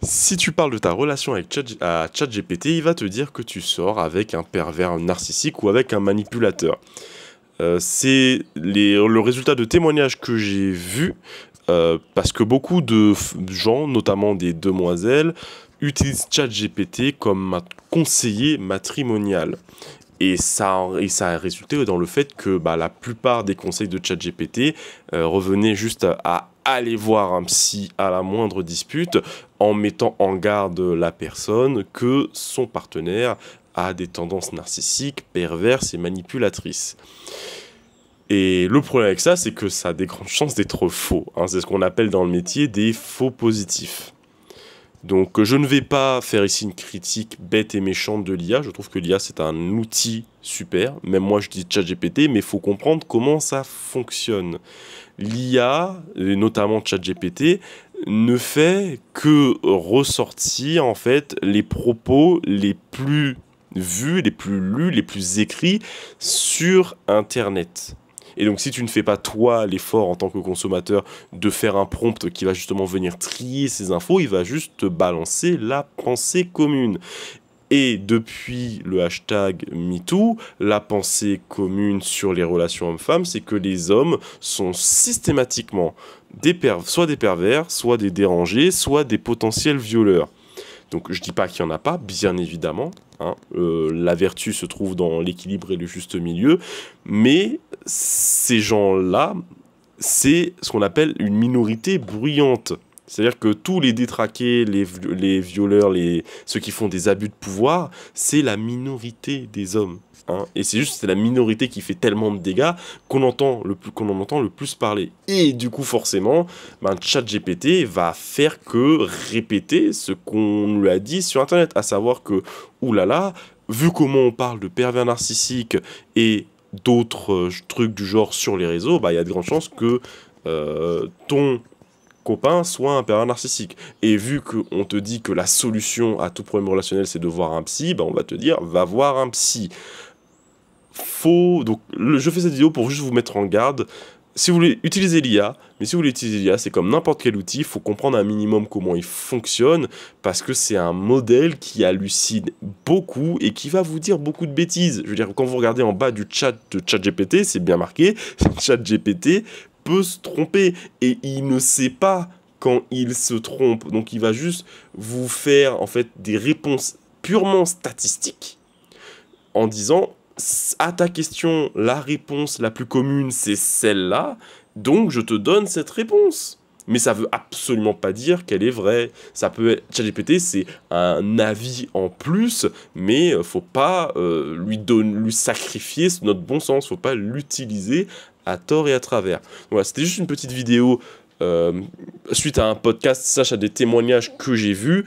Si tu parles de ta relation avec ChatGPT, il va te dire que tu sors avec un pervers narcissique ou avec un manipulateur. Le résultat de témoignages que j'ai vus, parce que beaucoup de gens, notamment des demoiselles, utilisent ChatGPT comme un conseiller matrimonial. Et ça a résulté dans le fait que la plupart des conseils de ChatGPT revenaient juste à aller voir un psy à la moindre dispute en mettant en garde la personne que son partenaire a des tendances narcissiques, perverses et manipulatrices. Et le problème avec ça, c'est que ça a des grandes chances d'être faux, hein. C'est ce qu'on appelle dans le métier des faux positifs. Donc je ne vais pas faire ici une critique bête et méchante de l'IA, je trouve que l'IA c'est un outil super, même moi je dis ChatGPT, mais il faut comprendre comment ça fonctionne. L'IA, et notamment ChatGPT, ne fait que ressortir en fait les propos les plus vus, les plus lus, les plus écrits sur Internet. Et donc si tu ne fais pas toi l'effort en tant que consommateur de faire un prompt qui va justement venir trier ces infos, il va juste te balancer la pensée commune. Et depuis le hashtag MeToo, la pensée commune sur les relations hommes-femmes, c'est que les hommes sont systématiquement soit des pervers, soit des dérangés, soit des potentiels violeurs. Donc je dis pas qu'il n'y en a pas, bien évidemment, hein. La vertu se trouve dans l'équilibre et le juste milieu, mais ces gens-là, c'est ce qu'on appelle une minorité bruyante. C'est-à-dire que tous les détraqués, les violeurs, ceux qui font des abus de pouvoir, c'est la minorité des hommes, hein. Et c'est la minorité qui fait tellement de dégâts qu'on en entend le plus parler. Et du coup, forcément, ChatGPT va faire que répéter ce qu'on lui a dit sur Internet, à savoir que, oulala, vu comment on parle de pervers narcissiques et d'autres trucs du genre sur les réseaux, il y a de grandes chances que ton copain soit un pervers narcissique. Et vu qu'on te dit que la solution à tout problème relationnel, c'est de voir un psy, on va te dire, va voir un psy. Donc, je fais cette vidéo pour juste vous mettre en garde. Si vous voulez utiliser l'IA, c'est comme n'importe quel outil, il faut comprendre un minimum comment il fonctionne, parce que c'est un modèle qui hallucine beaucoup et qui va vous dire beaucoup de bêtises. Je veux dire, quand vous regardez en bas du chat de ChatGPT, c'est bien marqué, ChatGPT peut se tromper, et il ne sait pas quand il se trompe. Donc il va juste vous faire en fait des réponses purement statistiques, en disant à ta question, la réponse la plus commune, c'est celle-là, donc je te donne cette réponse. Mais ça veut absolument pas dire qu'elle est vraie. Ça peut être, ChatGPT, c'est un avis en plus, mais faut pas lui sacrifier notre bon sens, faut pas l'utiliser à tort et à travers. Voilà, c'était juste une petite vidéo suite à un podcast, à des témoignages que j'ai vus.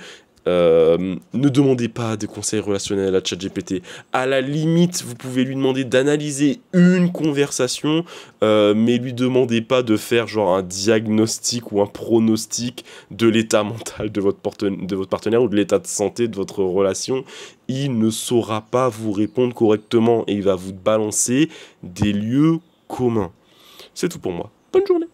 Ne demandez pas des conseils relationnels à ChatGPT. À la limite, vous pouvez lui demander d'analyser une conversation, mais lui demandez pas de faire genre un diagnostic ou un pronostic de l'état mental de votre partenaire ou de l'état de santé de votre relation. Il ne saura pas vous répondre correctement et il va vous balancer des lieux communs. C'est tout pour moi. Bonne journée.